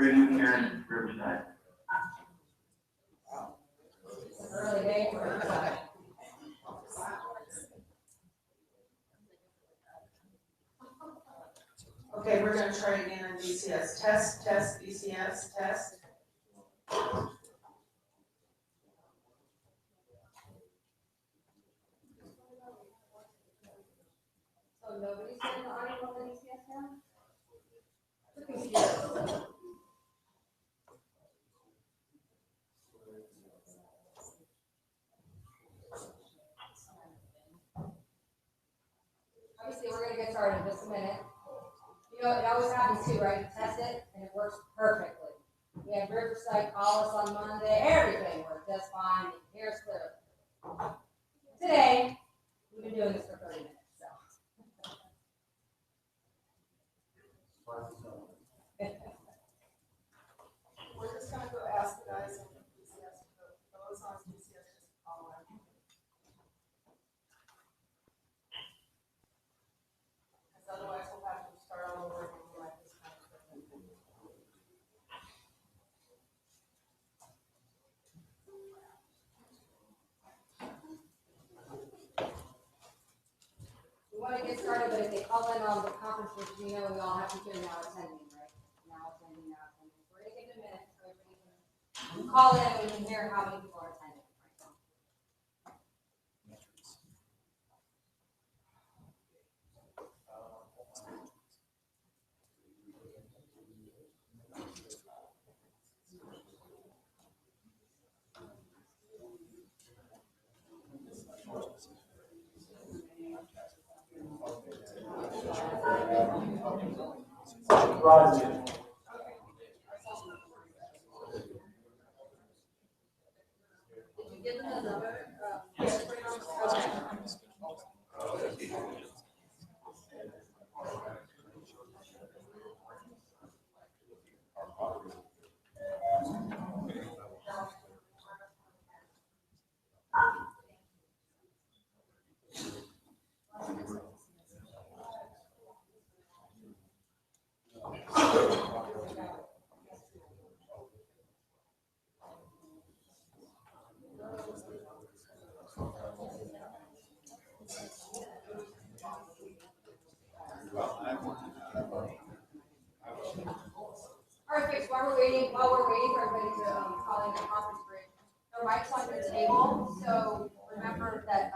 training here in Riverside. Early day for Riverside. Okay, we're gonna try again on BCS. Test, BCS, test. So nobody's doing the audio on the DCS now? The computer. Obviously, we're gonna get started in just a minute. You know, it always happens too, right? You test it and it works perfectly. We had Riverside call us on Monday, everything worked just fine, you can hear us clearly. Today, we've been doing this for 30 minutes, so. We're just gonna go ask the guys in BCS, those on BCS, just call in. Because otherwise we'll have to start all over again like this kind of thing. We want to get started, but if they call in on the conference, which we know we all have to hear now attending, right? Now attending. We're gonna give it a minute so everybody can call in and we can hear how many people are attending. Did you give them the number? Yes. All right, folks, while we're waiting for everybody to call in the conference break, the mic's on your table, so remember that,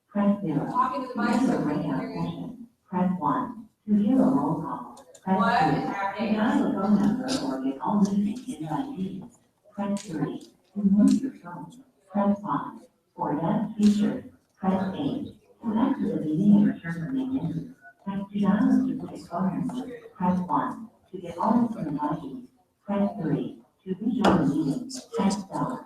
Press 0. talking to the mic so we can Breakout hear you. session. Press 1. To hear a roll call, press What 2. is To happening? dial a phone number or get all listening invitees, press 3. To mute your phone, press 5. For that feature, press 8. To exit the meeting and return to the main menu, press to dial a specific phone number, press 1. To get all listening invitees, press 3. To rejoin the meeting, press star.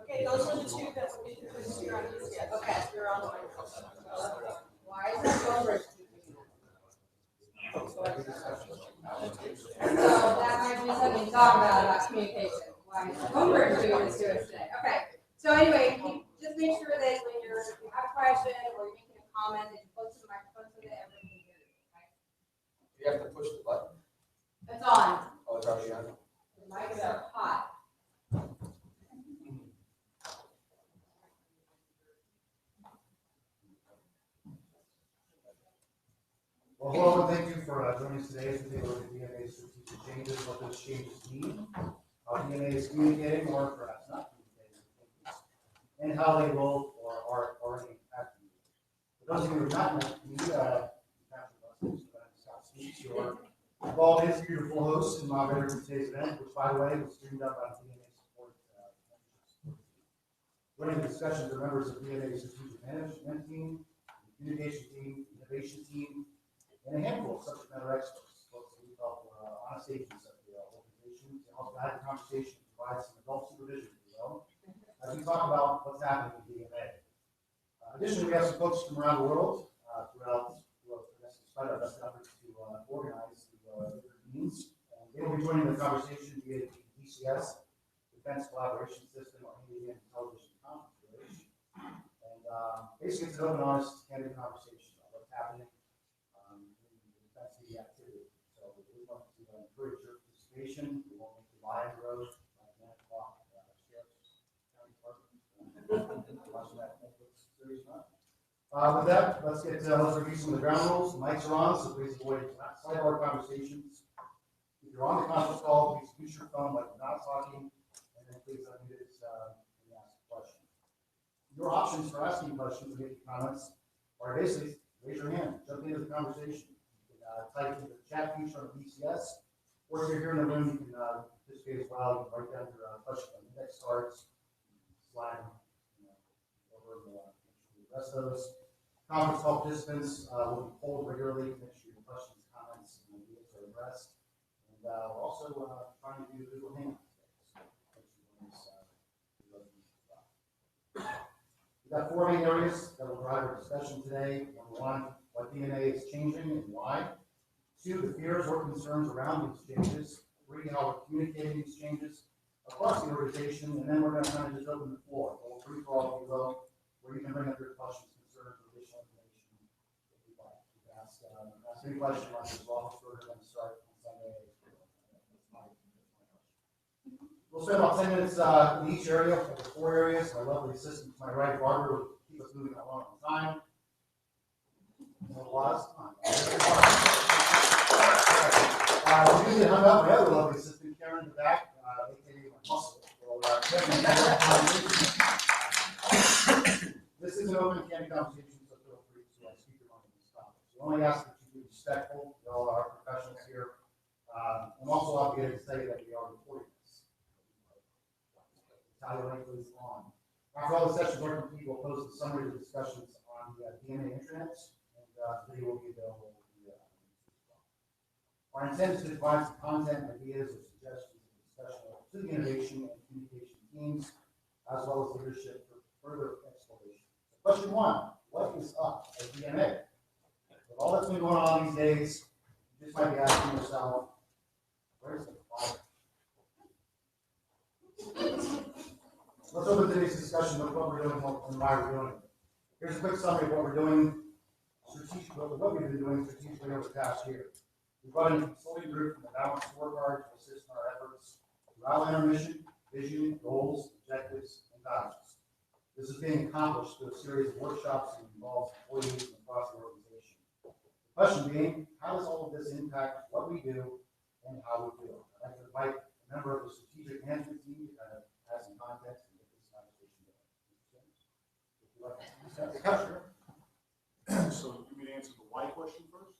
Okay, those are the two that we need to push here on BCS. Okay, you're on the microphone. Why is that over? So that might be something to talk about communication. Why Homework doing this to us today. Okay. So anyway, just make sure that when if you have a question or you're making a comment, that you close to the microphone so that everyone can hear you. Okay. You have to push the button. It's on. Oh, it's already on. The mics are hot. Well, hello, and thank you for joining us today as we take a look at DNA's strategic changes, what those changes mean, how DNA is communicating or perhaps not communicating, and how they will or are already impacting you. For those of you who have not met me, I'm Scott Speaks, your Bald beautiful host and moderator for today's event, which, by the way, was streamed up on DNA Support. Joining the discussions are members of DNA's strategic management team, communication team, innovation team, and a handful of subject matter experts, folks that we felt were honest agents of the organization to help guide the conversation, provide some adult supervision, if you will, as we talk about what's happening in DNA. Additionally, we have some folks from around the world despite our best efforts to organize the different meetings. They will be joining the conversation via the DCS, Defense Collaboration System, or Indian Television Conference Relation. And basically, it's an open, honest, candid conversation about what's happening, that's the activity. So we want to encourage your participation, we won't make you lie on the road, like 9 o'clock, sheriff's county department. Watching that Netflix series, huh? With that, let's review some of the ground rules. The mics are on, so please avoid sidebar conversations. If you're on the conference call, please use your phone like you're not talking, and then please unmute it and ask a question. Your options for asking questions or making comments are basically raise your hand, jump into the conversation. You can type into the chat feature on BCS, or if you're here in the room, you can participate as well. You can write down your question when the index starts, slide over the rest of us. Conference call participants will be polled regularly to make sure your questions, comments, and ideas are addressed. And we're also trying to do Google Hangouts today. We've got 4 main areas that will drive our discussion today. Number 1, what DNA is changing and why. 2, the fears or concerns around these changes. 3, how we're communicating these changes across the organization. And then we're going to kind of just open the floor. We'll free for all, if you will, where you can bring up your questions, concerns, or additional information if you'd like. You can ask any question like this. We're going to start on Sunday. We'll spend about 10 minutes in each area, for the 4 areas. My lovely assistant to my right, Barbara, will keep us moving along on time. No loss. We usually hung up my other lovely assistant, Karen, in the back, aka my muscle. This is an open and candid conversation, so feel free to speak your mind on this topic. We only ask that you be respectful. We all are professionals here. I'm also obligated to say that we are recording this. Evaluate is on. After all the sessions are complete, we'll post a summary of the discussions on the DNA intranet, and the video will be available to you. Our intent is to provide some content, ideas, or suggestions and discussion to the innovation and communication teams, as well as leadership for further exploration. So question 1, what is up at DNA? With all that's been going on these days, you just might be asking yourself, where's the fire? Let's open today's discussion with what we're doing and why we're doing it. Here's a quick summary of what we're doing strategically, what we've been doing strategically over the past year. We've brought in a consulting group from the Balanced Scorecard to assist in our efforts to outline our mission, vision, goals, objectives, and values. This is being accomplished through a series of workshops that involve employees across the organization. The question being, how does all of this impact what we do and how we do it? I'd like to invite a member of the strategic management team to kind of add some context and get this conversation going. If you'd like to discuss the culture. So you may answer the why question first?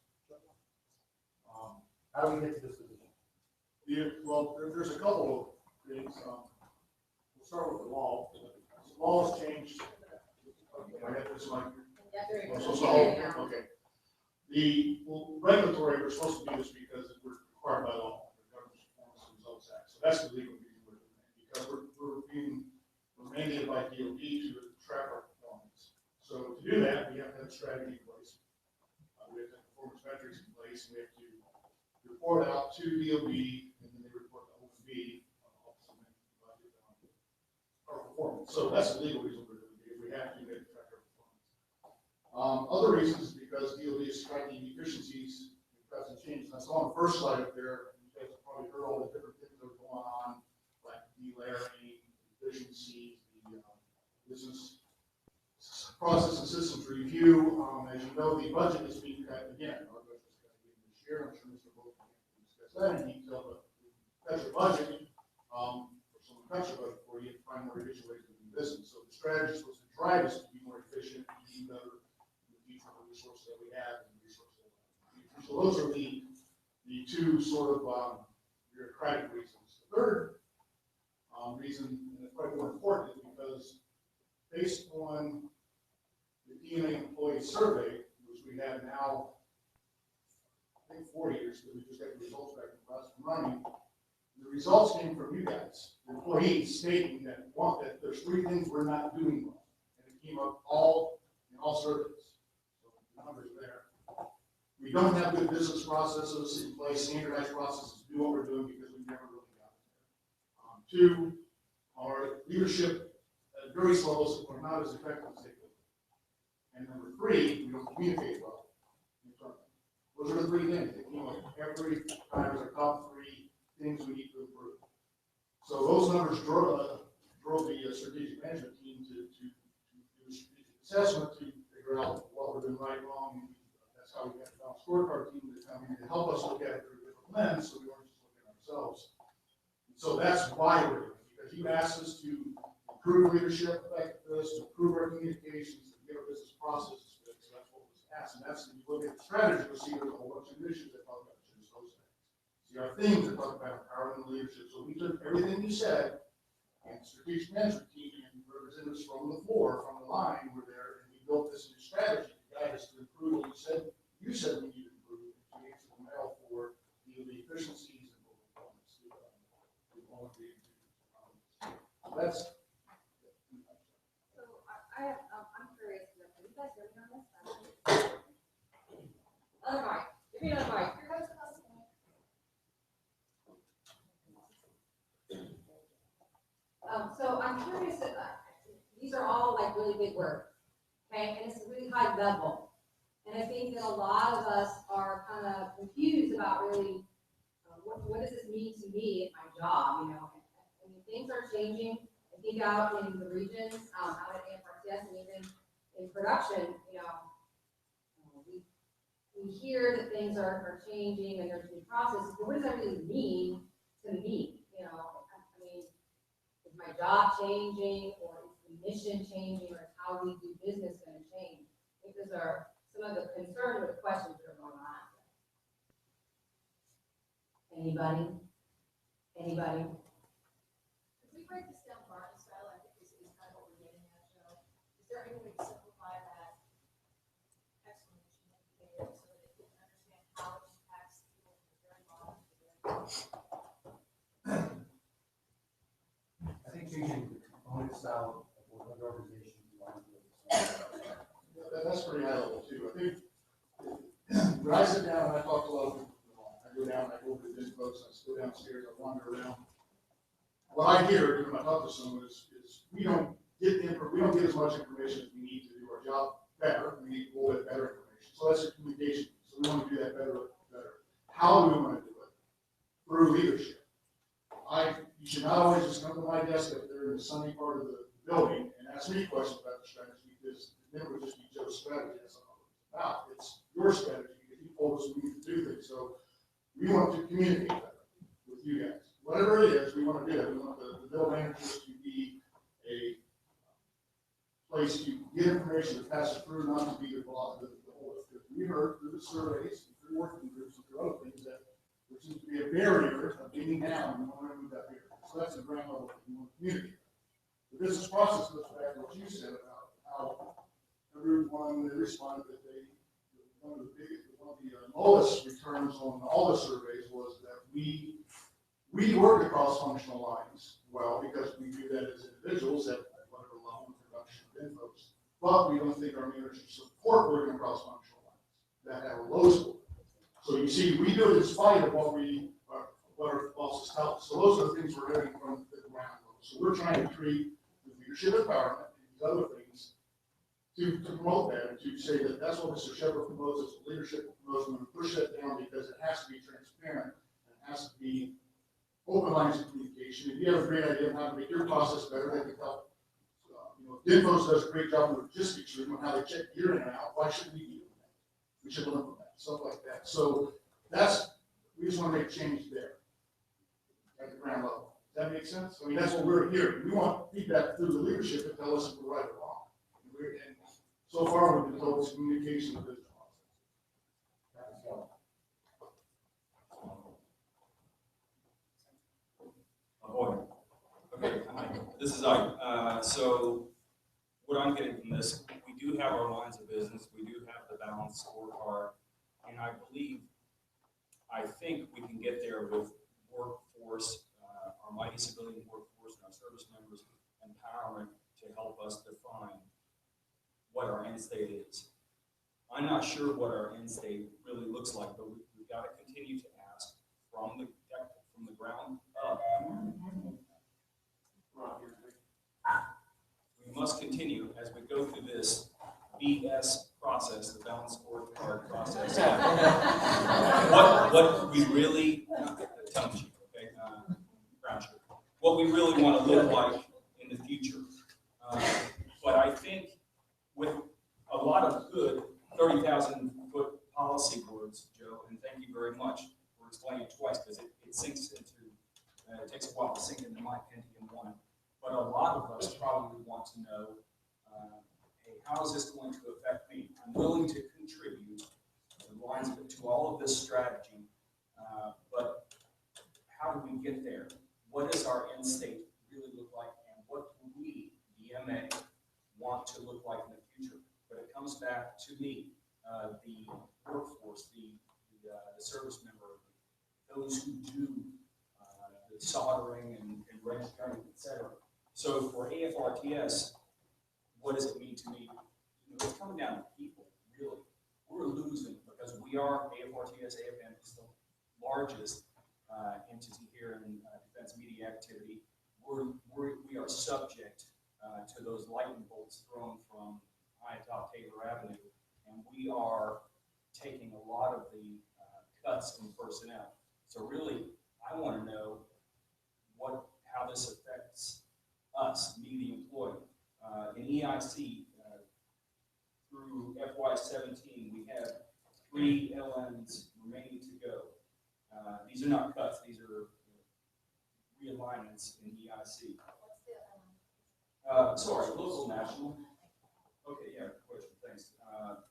How do we get to this position? There's a couple of things. We'll start with the law. The law has changed. I got this mic. Okay. The regulatory, we're supposed to do this because we're required by law, the Government Performance and Results Act. So that's the legal reason we're doing it, because we're mandated by DOD to track our performance. So to do that, we have to have a strategy in place. We have to have performance metrics in place, and we have to report out to DOD, and then they report to OMB, Office of Management Budget, our performance. So that's the legal reason we're doing it, because we have to make track our performance. Other reasons is because DOD is striking efficiencies in present changes. I saw on the first slide up there, you guys have probably heard all the different things that are going on, like delayering, efficiencies, the business process and systems review. As you know, the budget is being cut again. Our budget is cut again this year. I'm sure Mr. Bolton can discuss that in detail, but cut your budget, or someone cuts your budget for you, to find more efficient ways to do business. So the strategy is supposed to drive us to be more efficient, to be better in the future with the resources that we have and the resources that we have in the future. So those are the two sort of bureaucratic reasons. The third reason, and it's probably more important, is because based on the DNA employee survey, which we have now, I think 4 years, because we just got the results back from last running, the results came from you guys, the employees stating that there's 3 things we're not doing well. And it came up in all surveys. So the numbers are there. We don't have good business processes in place, standardized processes to do what we're doing because we never really got it there. 2, our leadership at various levels are not as effective as they could. And number three, we don't communicate well. Those are the three things that came up every time, as our top three things we need to improve. So those numbers drove the strategic management team to do a strategic assessment to figure out what we're doing right, wrong, and that's how we got the balanced scorecard team to come in and help us look at it through a different lens, so we weren't just looking at ourselves. And so that's why we're doing it, because you asked us to improve leadership effectiveness, to improve our communications, to get our business processes fixed. So that's what was asked, and that's, if you look at the strategy, you'll see there's a whole bunch of initiatives that talk about just those things. See, our themes that talk about empowering leadership. So we took everything you said, and the strategic management team and representatives from the floor, from the line, were there, and we built this new strategy to guide us to improve what you said we need to improve, and to answer the mail for the efficiencies and performance. That's. So I'm curious, can you guys hear me on this? Other mic, give me another mic. Your vote's close to me. So I'm curious, these are all like really big words, okay, and it's really high level. And I think that a lot of us are kind of confused about really, what does this mean to me at my job, you know? I mean, things are changing. I think out in the regions, out at AFRCS and even in production, you know, we hear that things are changing and there's new processes, but what does that really mean to me, you know? I mean, is my job changing, or is the mission changing, or is how we do business going to change? I think those are some of the concerns or the questions that are going on. Anybody? Anybody? If we break this down market style, I think is kind of what we're getting at, Joe. Is there any way to simplify that explanation that you gave so that they can understand how it impacts people from the very bottom to the very top? I think changing the component style of what other organizations do. That's pretty high level too. I think when I sit down and I talk to a lot of people, I go down, I go over to these folks, I go downstairs, I wander around. What I hear when I talk to someone is we don't get as much information as we need to do our job better. We need a little bit better information. So that's a communication. So we want to do that better. How do we want to do it? Through leadership. You should not always just come to my desk up there in the sunny part of the building and ask me questions about the strategy, because then it would just be Joe's strategy. That's not what it's about. It's your strategy, because you told us we need to do things. So we want to communicate better with you guys. Whatever it is, we want to do that. We want the bill managers to be a place to get information that passes through, not to be the whole. Because we heard through the surveys, and through working groups, and through other things that there seems to be a barrier of getting down, and we want to remove that barrier. So that's the ground level that we want to communicate. The business process goes back to what you said about how everyone responded that one of the lowest returns on all the surveys was that we work across functional lines well, because we do that as individuals at whatever level of production and folks. But we don't think our managers support working across functional lines that have a low score. So you see, we do it in spite of what our bosses tell us. So those are the things we're hearing from the ground level. So we're trying to treat the leadership empowerment and these other things to promote that, and to say that that's what Mr. Shepard promotes, is leadership promotes. We're going to push that down because it has to be transparent, and it has to be open lines of communication. If you have a great idea of how to make your process better, that can help. DINFOS does a great job of logistics room on how they check gear in and out. Why shouldn't we be doing that? We should learn from that, stuff like that. So we just want to make change there at the ground level. Does that make sense? I mean, that's what we're hearing. We want feedback through the leadership to tell us if we're right or wrong. And so far, we've been told it's communication of business process. Okay, hi, this is Ike. So what I'm getting from this, we do have our lines of business, we do have the balanced scorecard, and I think we can get there with workforce, our mighty civilian workforce and our service members empowerment to help us define what our end state is. I'm not sure what our end state really looks like, but we've got to continue to ask from the ground up. We must continue as we go through this BS process, the balanced scorecard process. What we really, tongue cheek, okay, brown sugar, what we really want to look like in the future. But I think with a lot of good 30,000-foot policy words, Joe, and thank you very much for explaining it twice, because it sinks into, it takes a while to sink into my Pentium 1. But a lot of us probably want to know, hey, how is this going to affect me? I'm willing to contribute to all of this strategy, but how do we get there? What does our end state really look like, and what do we, DMA, want to look like in the future? But it comes back to me, the workforce, the service member, those who do the soldering and wrench turning, et cetera. So for AFRTS, what does it mean to me? It's coming down to people, really. We're losing because we are, AFRTS, AFM is the largest entity here in defense media activity. We are subject to those lightning bolts thrown from high atop Tabor Avenue, and we are taking a lot of the cuts in personnel. So really, I want to know how this affects us, me, the employee. In EIC, through FY17, we have 3 LMs remaining to go. These are not cuts; these are realignments in EIC. Sorry, local, national. Okay, yeah, good question, thanks.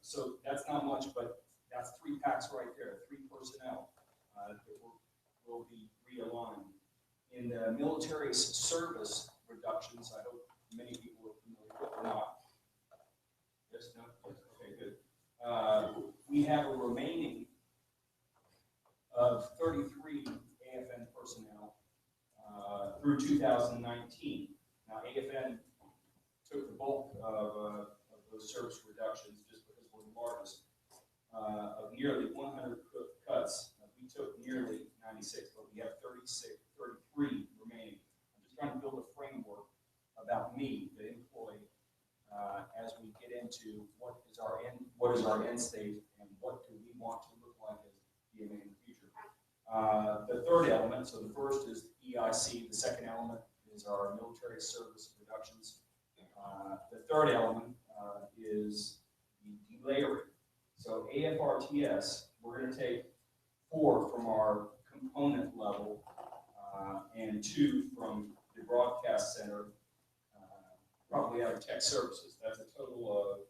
So that's not much, but that's 3 packs right there, 3 personnel that will be realigned. In the military service reductions, I hope many people are familiar with or not. Yes, no? Okay, good. We have a remaining of 33 AFN personnel through 2019. Now, AFN took the bulk of those service reductions just because we're the largest. Of nearly 100 cuts, we took nearly 96, but we have 33 remaining. I'm just trying to build a framework about me, the employee, as we get into what is our end state and what do we want to look like as DMA in the future. The third element, so the first is EIC, the second element is our military service reductions. The third element is the delayering. So AFRTS, we're going to take 4 from our component level and 2 from the broadcast center, probably out of tech services. That's a total of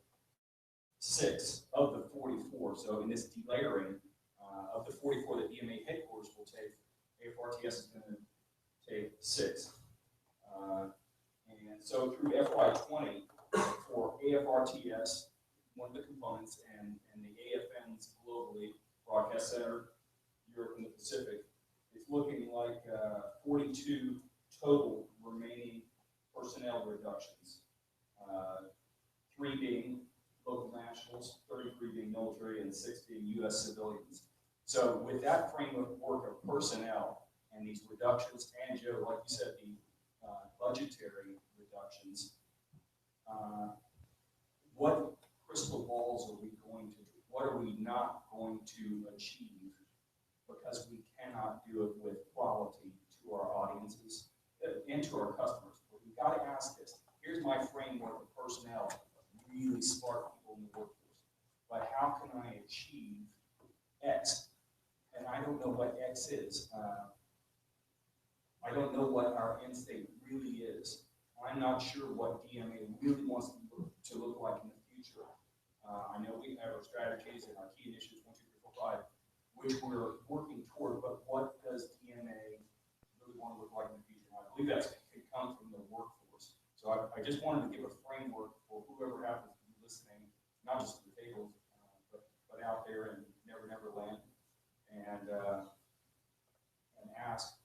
6 of the 44. So in this delayering, of the 44 that DMA headquarters will take, AFRTS is going to take 6. And so through FY20, for AFRTS, one of the components, and the AFNs globally, Broadcast Center, Europe and the Pacific, it's looking like 42 total remaining personnel reductions. 3 being local nationals, 33 being military, and 6 being U.S. civilians. So with that framework of personnel and these reductions, and Joe, like you said, the budgetary reductions, what crystal balls are we going to do? What are we not going to achieve because we cannot do it with quality to our audiences and to our customers? But we've got to ask this. Here's my framework of personnel, really smart people in the workforce. But how can I achieve X? And I don't know what X is. I don't know what our end state really is. I'm not sure what DMA really wants to look like in the future. I know we have our strategies and our key initiatives, 1, 2, 3, 4, 5, which we're working toward, but what does DMA really want to look like in the future? I believe that can come from the workforce. So I just wanted to give a framework for whoever happens to be listening, not just at the table, but out there in Never Never Land, and ask,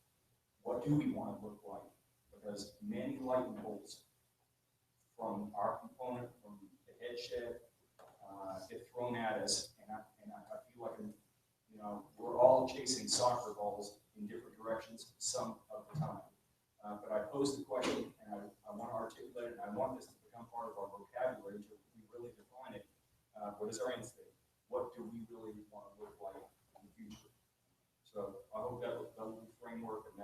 what do we want to look like? Because many lightning bolts from our component, from the head shed, get thrown at us, and I feel like we're all chasing soccer balls in different directions some of the time. But I posed the question, and I want to articulate it, and I want this to become part of our vocabulary to really define it. What is our end state? What do we really want to look like in the future? So I hope that little framework and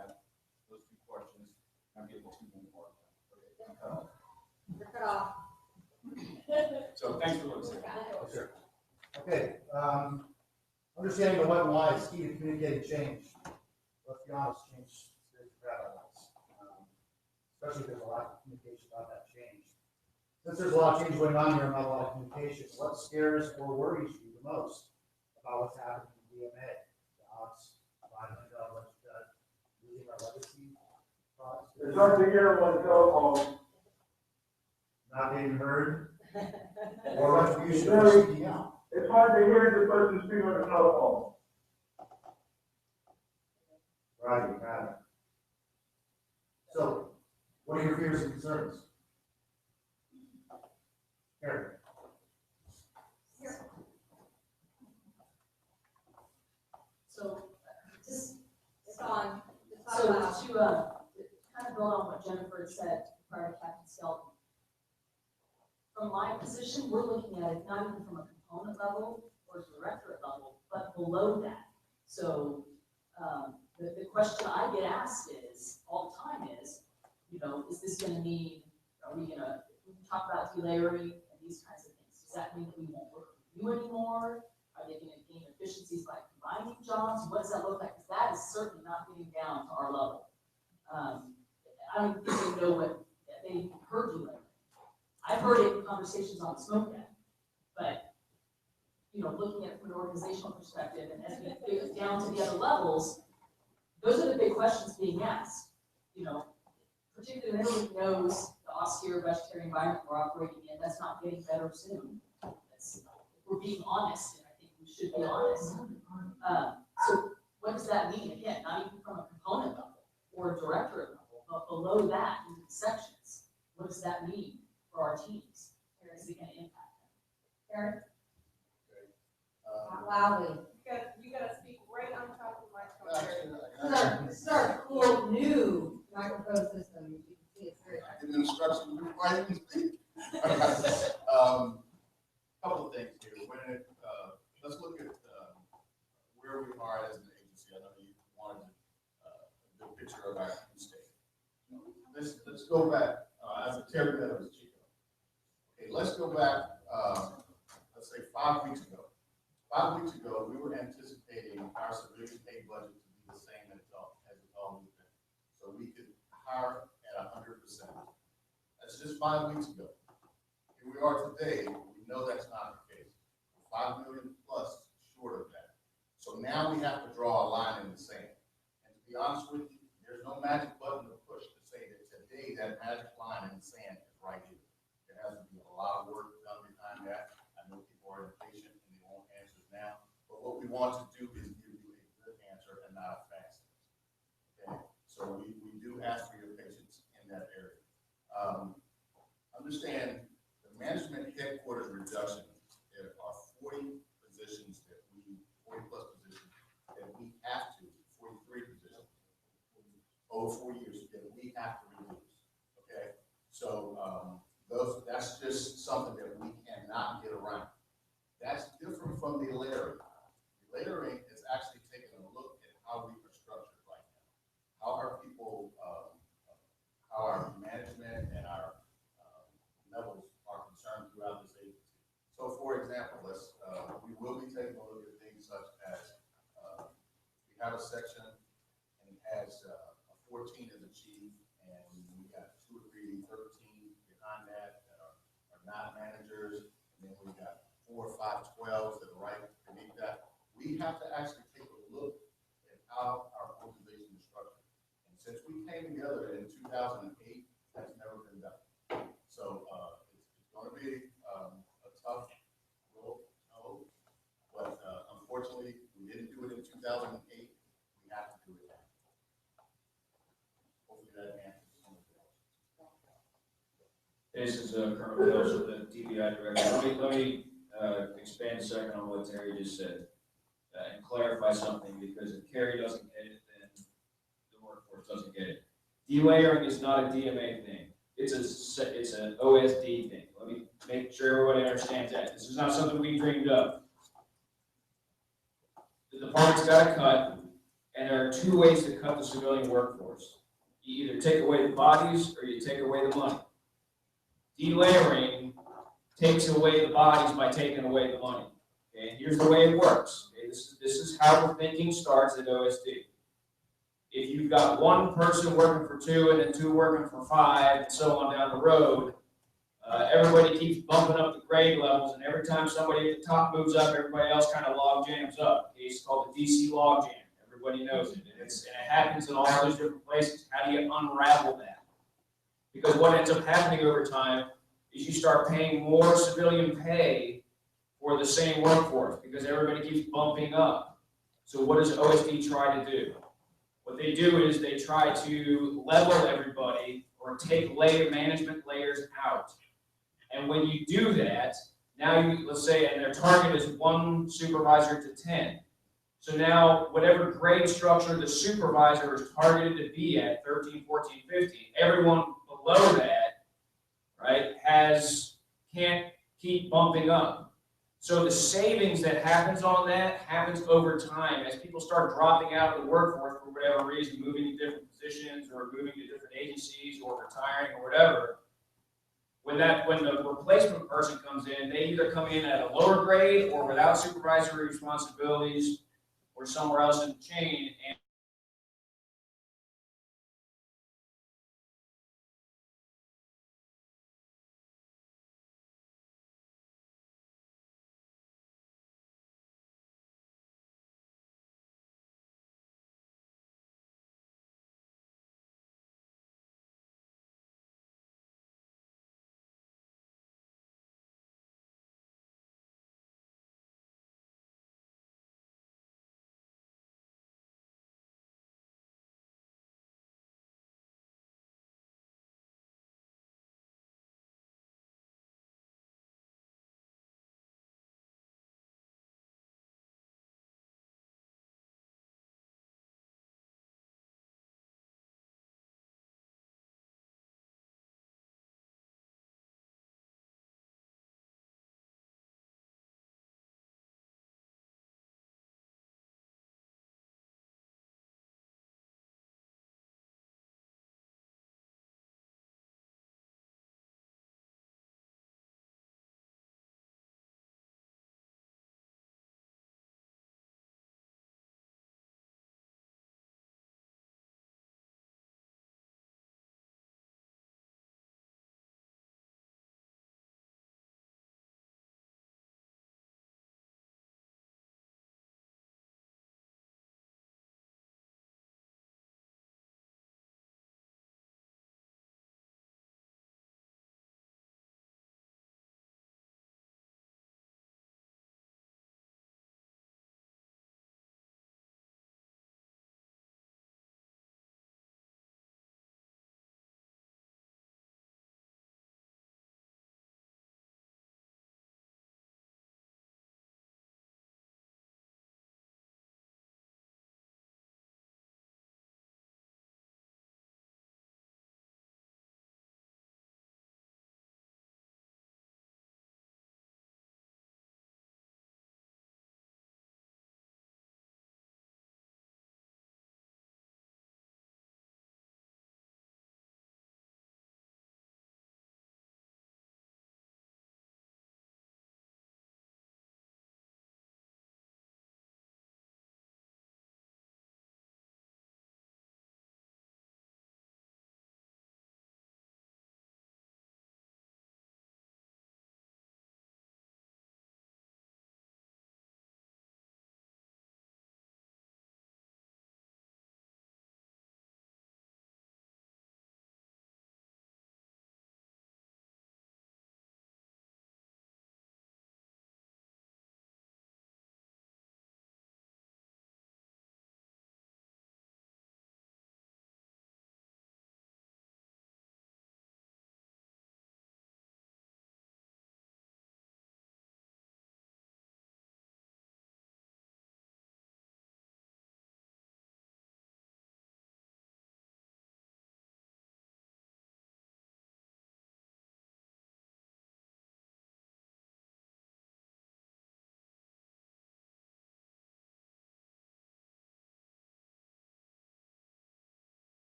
those two questions, I'm getting too many more. Okay, I'm cut off. You're cut off. So thanks for listening. Sure. Okay, understanding the what and why is key to communicating change. Let's be honest, change scares the crap out of us. Especially if there's a lack of communication about that change. Since there's a lot of change going on here and not a lot of communication, what scares or worries you the most about what's happening in DMA? Jobs, $5 million budget cut, losing our legacy products. It's hard to hear on the telephone. Not being heard, or retribution or speaking out. It's hard to hear the person speaking on the telephone. Right, right. So, what are your fears and concerns? Eric? So, just, It's on. Just talk so about. to, kind of build on what Jennifer had said prior to Captain Skelton. From my position, we're looking at it not even from a component level or directorate level, but below that. So, the question I get asked is, all the time is, is this gonna mean, are we gonna, we talk about delayering and these kinds of things, does that mean that we won't work with you anymore? Are they gonna gain efficiencies by combining jobs? What does that look like? Because that is certainly not getting down to our level. I don't think they know what, they even heard delayering. I've heard it in conversations on the smoke deck, but, looking at it from an organizational perspective, and as we get down to the other levels, those are the big questions being asked. Particularly when everybody knows the austere vegetarian environment we're operating in, that's not getting better soon. If we're being honest, and I think we should be honest. So what does that mean? Again, not even from a component level or a directorate level, but below that into the sections. What does that mean for our teams? Where is it going to impact them? Eric, Uh, loudly. You gotta speak right on top of the microphone. Actually, This is our cool new microphone system. You can see it's very. I give instructions before I even speak. Couple of things here. Let's look at where we are as an agency. I know you wanted a good picture of our state. Let's go back. As a Terry Meadows Chico. Okay, let's go back. Let's say 5 weeks ago. 5 weeks ago, we were anticipating our civilian pay budget to be the same as it's always been. So we could hire at 100%. That's just 5 weeks ago. Here we are today, we know that's not the case. We're 5 million plus short of that. So now we have to draw a line in the sand. And to be honest with you, there's no magic button to push to say that today that magic line in the sand is right here. There has to be a lot of work done behind that. I know people are impatient and they want answers now, but what we want to do is give you a good answer and not a fast answer. Okay, so we do ask for your patience in that area. Understand the management headquarters reduction, there are 40 positions that 40 plus positions that we have to, 43 positions over 4 years that we have to reduce. Okay, so that's just something that we cannot get around. That's different from the layering. The layering is actually taking a look at how we are structured right now. How our people, how our management and our levels are concerned throughout this agency. So for example, we will be taking a look at things such as, we have a section and it has a 14 as a chief, and we got 2 or 3, 13 behind that are not managers, and then we got 4 or 5 12s that are right beneath that. We have to actually take a look at how our organization is structured. And since we came together in 2008, that's never been done. So it's going to be a tough road, but unfortunately, we didn't do it in 2008. We have to do it now. Hopefully that answers some of the questions. This is Colonel Mills, the TBI director. Let me expand a second on what Terry just said and clarify something, because if Carrie doesn't get it, then the workforce doesn't get it. Delayering is not a DMA thing. It's an OSD thing. Let me make sure everybody understands that. This is not something we dreamed up. The department's got to cut, and there are two ways to cut the civilian workforce. You either take away the bodies or you take away the money. Delayering takes away the bodies by taking away the money. Okay, here's the way it works. Okay, this is how the thinking starts at OSD. If you've got one person working for 2 and then 2 working for 5 and so on down the road, everybody keeps bumping up the grade levels, and every time somebody at the top moves up, everybody else kind of log jams up. Okay, it's called the DC log jam. Everybody knows it. And it happens in all those different places. How do you unravel that? Because what ends up happening over time is you start paying more civilian pay for the same workforce because everybody keeps bumping up. So what does OSD try to do? What they do is they try to level everybody or take management layers out. And when you do that, now let's say, and their target is 1 supervisor to 10. So now whatever grade structure the supervisor is targeted to be at, 13, 14, 15, everyone below that, right, can't keep bumping up. So the savings that happens on that happens over time as people start dropping out of the workforce for whatever reason, moving to different positions or moving to different agencies or retiring or whatever. When the replacement person comes in, they either come in at a lower grade or without supervisory responsibilities or somewhere else in the chain, and